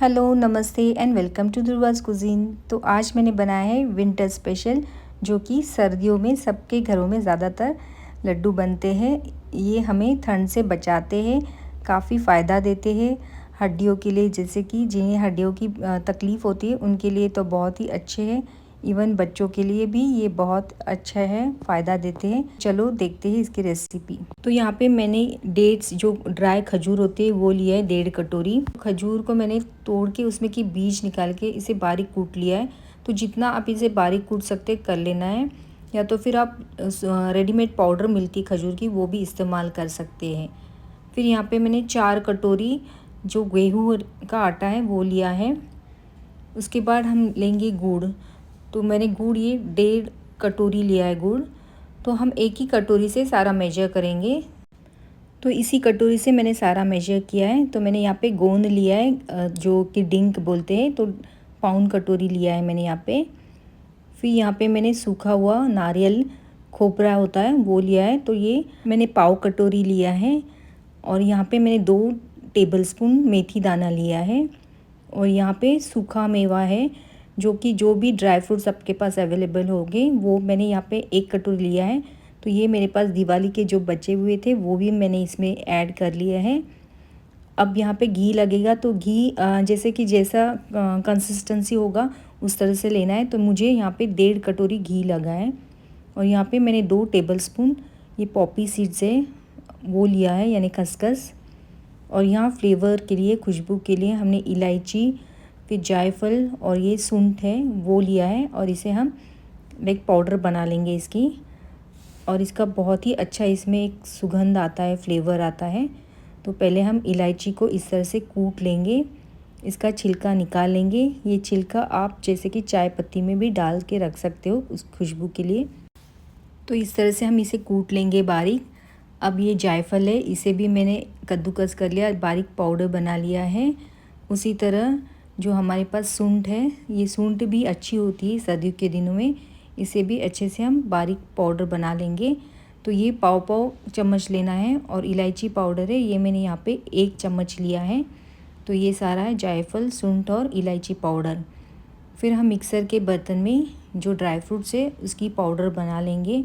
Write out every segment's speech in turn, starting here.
Hello, नमस्ते and welcome to ध्रुवाज़ cuisine. तो आज मैंने बनाया है विंटर स्पेशल, जो कि सर्दियों में सबके घरों में ज़्यादातर लड्डू बनते हैं। ये हमें ठंड से बचाते हैं, काफ़ी फ़ायदा देते हैं हड्डियों के लिए, जैसे कि जिन्हें हड्डियों की तकलीफ़ होती है उनके लिए तो बहुत ही अच्छे हैं। इवन बच्चों के लिए भी ये बहुत अच्छा है, फ़ायदा देते हैं। चलो देखते हैं इसकी रेसिपी। तो यहाँ पे मैंने डेट्स, जो ड्राई खजूर होते हैं, वो लिया है 1.5 कटोरी। खजूर को मैंने तोड़ के उसमें की बीज निकाल के इसे बारीक कूट लिया है। तो जितना आप इसे बारीक कूट सकते कर लेना है, या तो फिर आप रेडीमेड पाउडर मिलती खजूर की, वो भी इस्तेमाल कर सकते हैं। फिर यहाँ पे मैंने 4 कटोरी जो गेहूँ का आटा है वो लिया है। उसके बाद हम लेंगे गुड़। तो मैंने गुड़ ये 1.5 कटोरी लिया है गुड़। तो हम एक ही कटोरी से सारा मेजर करेंगे। तो इसी कटोरी से मैंने सारा मेजर किया है। तो मैंने यहाँ पे गोंद लिया है, जो कि डिंक बोलते हैं, तो पाउन कटोरी लिया है मैंने यहाँ पे। फिर यहाँ पे मैंने सूखा हुआ नारियल खोपरा होता है वो लिया है, तो ये मैंने पाव कटोरी लिया है। और यहाँ पे मैंने 2 टेबलस्पून मेथी दाना लिया है। और यहाँ पे सूखा मेवा है, जो कि जो भी ड्राई फ्रूट्स आपके पास अवेलेबल होंगे वो मैंने यहाँ पे 1 कटोरी लिया है। तो ये मेरे पास दिवाली के जो बचे हुए थे वो भी मैंने इसमें ऐड कर लिए हैं। अब यहाँ पे घी लगेगा, तो घी जैसे कि जैसा कंसिस्टेंसी होगा उस तरह से लेना है। तो मुझे यहाँ पे 1.5 कटोरी घी लगा है। और यहाँ पे मैंने 2 टेबलस्पून ये पॉपी सीड्स है वो लिया है, यानी खसखस। और यहाँ फ्लेवर के लिए, खुशबू के लिए हमने इलायची, फिर जायफल और ये सूंठ है वो लिया है। और इसे हम एक पाउडर बना लेंगे इसकी। और इसका बहुत ही अच्छा इसमें एक सुगंध आता है, फ्लेवर आता है। तो पहले हम इलायची को इस तरह से कूट लेंगे, इसका छिलका निकाल लेंगे। ये छिलका आप जैसे कि चाय पत्ती में भी डाल के रख सकते हो उस खुशबू के लिए। तो इस तरह से हम इसे कूट लेंगे बारीक। अब ये जायफल है, इसे भी मैंने कद्दूकस कर लिया, बारीक पाउडर बना लिया है। उसी तरह जो हमारे पास सूंठ है, ये सूंठ भी अच्छी होती है सर्दियों के दिनों में, इसे भी अच्छे से हम बारीक पाउडर बना लेंगे। तो ये पाव चम्मच लेना है। और इलायची पाउडर है, ये मैंने यहाँ पे 1 चम्मच लिया है। तो ये सारा है जायफल, सूंठ और इलायची पाउडर। फिर हम मिक्सर के बर्तन में जो ड्राई फ्रूट्स है उसकी पाउडर बना लेंगे।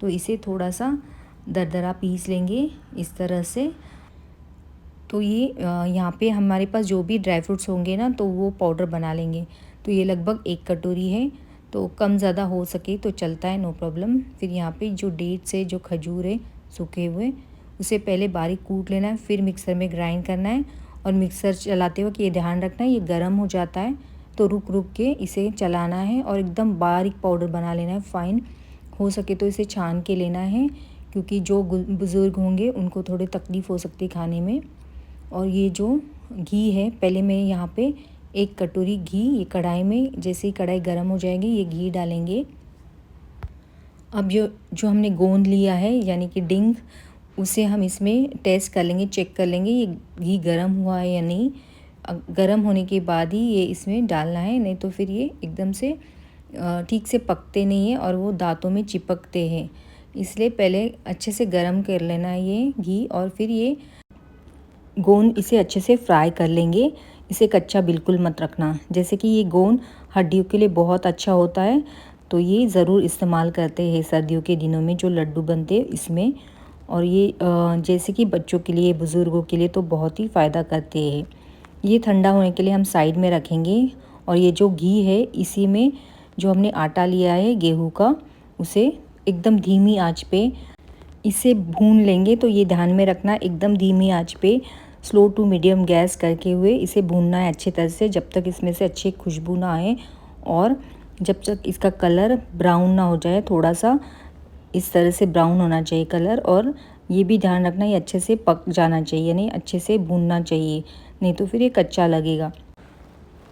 तो इसे थोड़ा सा दरदरा पीस लेंगे इस तरह से। तो ये यहाँ पे हमारे पास जो भी ड्राई फ्रूट्स होंगे ना, तो वो पाउडर बना लेंगे। तो ये लगभग 1 कटोरी है, तो कम ज़्यादा हो सके तो चलता है, नो प्रॉब्लम। फिर यहाँ पे जो डेट्स है, जो खजूर है सूखे हुए, उसे पहले बारीक कूट लेना है, फिर मिक्सर में ग्राइंड करना है। और मिक्सर चलाते वक्त ये ध्यान रखना है, ये गर्म हो जाता है, तो रुक रुक के इसे चलाना है और एकदम बारीक पाउडर बना लेना है, फ़ाइन। हो सके तो इसे छान के लेना है, क्योंकि जो बुज़ुर्ग होंगे उनको थोड़ी तकलीफ़ हो सकती है खाने में। और ये जो घी है, पहले मैं यहाँ पे 1 कटोरी घी ये कढ़ाई में, जैसे ही कढ़ाई गर्म हो जाएगी ये घी डालेंगे। अब जो हमने गोंद लिया है, यानी कि डिंक, उसे हम इसमें टेस्ट कर लेंगे, चेक कर लेंगे ये घी गर्म हुआ है या नहीं। गर्म होने के बाद ही ये इसमें डालना है, नहीं तो फिर ये एकदम से ठीक से पकते नहीं है और वो दांतों में चिपकते हैं। इसलिए पहले अच्छे से गर्म कर लेना है ये घी। और फिर ये गोंद, इसे अच्छे से फ्राई कर लेंगे, इसे कच्चा बिल्कुल मत रखना। जैसे कि ये गोंद हड्डियों के लिए बहुत अच्छा होता है, तो ये ज़रूर इस्तेमाल करते हैं सर्दियों के दिनों में जो लड्डू बनते हैं इसमें। और ये जैसे कि बच्चों के लिए, बुज़ुर्गों के लिए तो बहुत ही फ़ायदा करते हैं। ये ठंडा होने के लिए हम साइड में रखेंगे। और ये जो घी है, इसी में जो हमने आटा लिया है गेहूँ का, उसे एकदम धीमी आंच पे इसे भून लेंगे। तो ये ध्यान में रखना, एकदम धीमी आंच पे स्लो टू मीडियम गैस करके हुए इसे भूनना है अच्छी तरह से, जब तक इसमें से अच्छी खुशबू ना आए और जब तक इसका कलर ब्राउन ना हो जाए। थोड़ा सा इस तरह से ब्राउन होना चाहिए कलर। और ये भी ध्यान रखना, ये अच्छे से पक जाना चाहिए, नहीं अच्छे से भूनना चाहिए, नहीं तो फिर ये कच्चा लगेगा।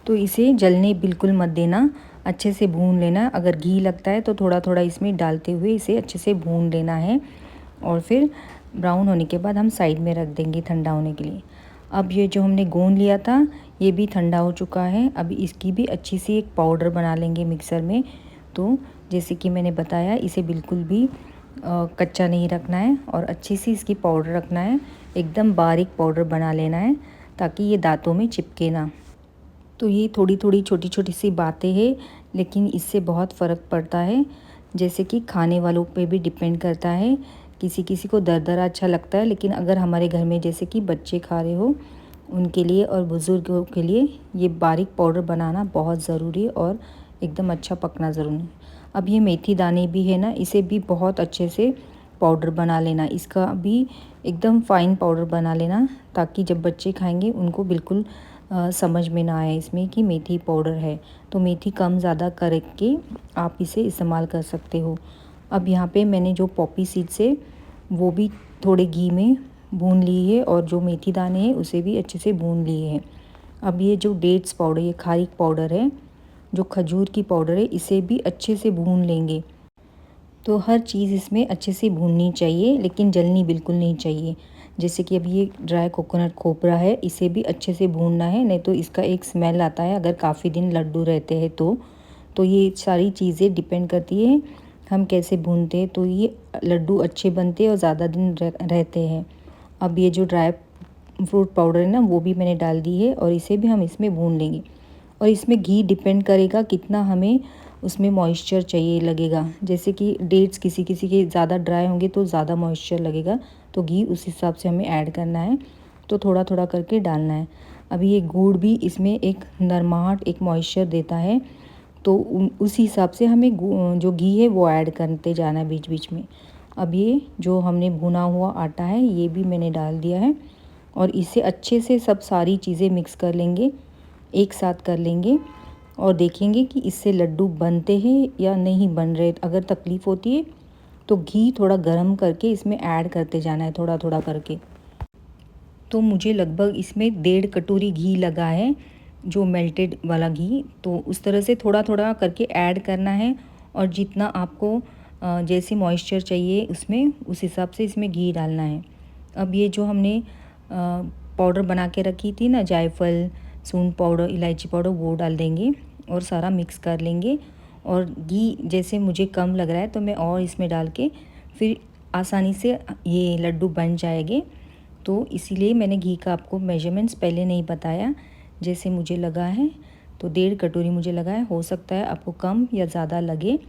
तो इसे जलने बिल्कुल मत देना, अच्छे से भून लेना। अगर घी लगता है तो थोड़ा थोड़ा इसमें डालते हुए इसे अच्छे से भून लेना है। और फिर ब्राउन होने के बाद हम साइड में रख देंगे ठंडा होने के लिए। अब ये जो हमने गोंद लिया था ये भी ठंडा हो चुका है। अभी इसकी भी अच्छी सी एक पाउडर बना लेंगे मिक्सर में। तो जैसे कि मैंने बताया, इसे बिल्कुल भी कच्चा नहीं रखना है और अच्छी सी इसकी पाउडर रखना है, एकदम बारीक पाउडर बना लेना है, ताकि ये दांतों में चिपके ना। तो ये थोड़ी थोड़ी छोटी छोटी सी बातें हैं, लेकिन इससे बहुत फ़र्क पड़ता है। जैसे कि खाने वालों पे भी डिपेंड करता है, किसी किसी को दरदरा अच्छा लगता है, लेकिन अगर हमारे घर में जैसे कि बच्चे खा रहे हो उनके लिए और बुज़ुर्गों के लिए ये बारीक पाउडर बनाना बहुत ज़रूरी है और एकदम अच्छा पकना ज़रूरी है। अब ये मेथी दाने भी है ना, इसे भी बहुत अच्छे से पाउडर बना लेना, इसका भी एकदम फ़ाइन पाउडर बना लेना, ताकि जब बच्चे खाएंगे उनको बिल्कुल समझ में ना आए इसमें कि मेथी पाउडर है। तो मेथी कम ज़्यादा करके आप इसे इस्तेमाल कर सकते हो। अब यहाँ पे मैंने जो पॉपी सीड्स है वो भी थोड़े घी में भून ली है और जो मेथी दाने हैं उसे भी अच्छे से भून लिए हैं। अब ये जो डेट्स पाउडर, ये खारीक पाउडर है, जो खजूर की पाउडर है, इसे भी अच्छे से भून लेंगे। तो हर चीज़ इसमें अच्छे से भूननी चाहिए, लेकिन जलनी बिल्कुल नहीं चाहिए। जैसे कि अब ये ड्राई कोकोनट खोपरा है, इसे भी अच्छे से भूनना है, नहीं तो इसका एक स्मेल आता है अगर काफ़ी दिन लड्डू रहते हैं तो ये सारी चीज़ें डिपेंड करती है हम कैसे भूनते हैं, तो ये लड्डू अच्छे बनते हैं और ज़्यादा दिन रहते हैं। अब ये जो ड्राई फ्रूट पाउडर है ना, वो भी मैंने डाल दी है और इसे भी हम इसमें भून लेंगे। और इसमें घी डिपेंड करेगा कितना हमें उसमें मॉइस्चर चाहिए लगेगा। जैसे कि डेट्स किसी किसी के ज़्यादा ड्राई होंगे तो ज़्यादा मॉइस्चर लगेगा, तो घी उस हिसाब से हमें ऐड करना है, तो थोड़ा थोड़ा करके डालना है। अभी ये गुड़ भी इसमें एक नरमाहट, एक मॉइस्चर देता है, तो उस हिसाब से हमें जो घी है वो ऐड करते जाना है बीच बीच में। अब ये जो हमने भुना हुआ आटा है ये भी मैंने डाल दिया है और इसे अच्छे से सब सारी चीज़ें मिक्स कर लेंगे, एक साथ कर लेंगे और देखेंगे कि इससे लड्डू बनते हैं या नहीं बन रहे। अगर तकलीफ़ होती है तो घी थोड़ा गर्म करके इसमें ऐड करते जाना है, थोड़ा थोड़ा करके। तो मुझे लगभग इसमें 1.5 कटोरी घी लगा है, जो मेल्टेड वाला घी। तो उस तरह से थोड़ा थोड़ा करके ऐड करना है और जितना आपको जैसे मॉइस्चर चाहिए उसमें उस हिसाब से इसमें घी डालना है। अब ये जो हमने पाउडर बना के रखी थी ना, जायफल, सूंड पाउडर, इलायची पाउडर, वो डाल देंगे और सारा मिक्स कर लेंगे। और घी जैसे मुझे कम लग रहा है तो मैं और इसमें डाल के फिर आसानी से ये लड्डू बन जाएंगे। तो इसीलिए मैंने घी का आपको मेजरमेंट्स पहले नहीं बताया, जैसे मुझे लगा है तो 1.5 कटोरी मुझे लगा है, हो सकता है आपको कम या ज़्यादा लगे।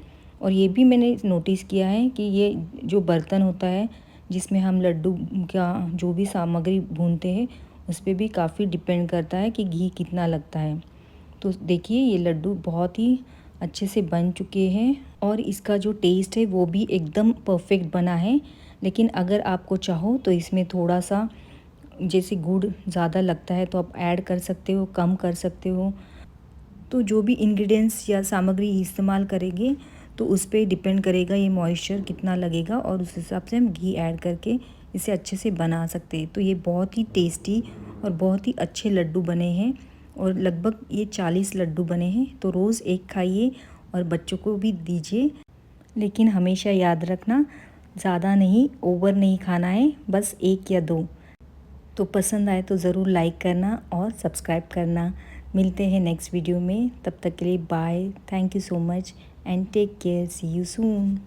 और ये भी मैंने नोटिस किया है कि ये जो बर्तन होता है जिसमें हम लड्डू का जो भी सामग्री भूनते हैं उस पर भी काफ़ी डिपेंड करता है कि घी कितना लगता है। तो देखिए ये लड्डू बहुत ही अच्छे से बन चुके हैं और इसका जो टेस्ट है वो भी एकदम परफेक्ट बना है। लेकिन अगर आपको चाहो तो इसमें थोड़ा सा जैसे गुड़ ज़्यादा लगता है तो आप ऐड कर सकते हो, कम कर सकते हो। तो जो भी इंग्रेडिएंट्स या सामग्री इस्तेमाल करेंगे तो उस पर डिपेंड करेगा ये मॉइस्चर कितना लगेगा और उस हिसाब से हम घी ऐड करके इसे अच्छे से बना सकते हैं। तो ये बहुत ही टेस्टी और बहुत ही अच्छे लड्डू बने हैं और लगभग ये 40 लड्डू बने हैं। तो रोज़ एक खाइए और बच्चों को भी दीजिए, लेकिन हमेशा याद रखना ज़्यादा नहीं, ओवर नहीं खाना है, बस 1 या 2। तो पसंद आए तो ज़रूर लाइक करना और सब्सक्राइब करना। मिलते हैं नेक्स्ट वीडियो में, तब तक के लिए bye, thank you so much and take care, see you soon.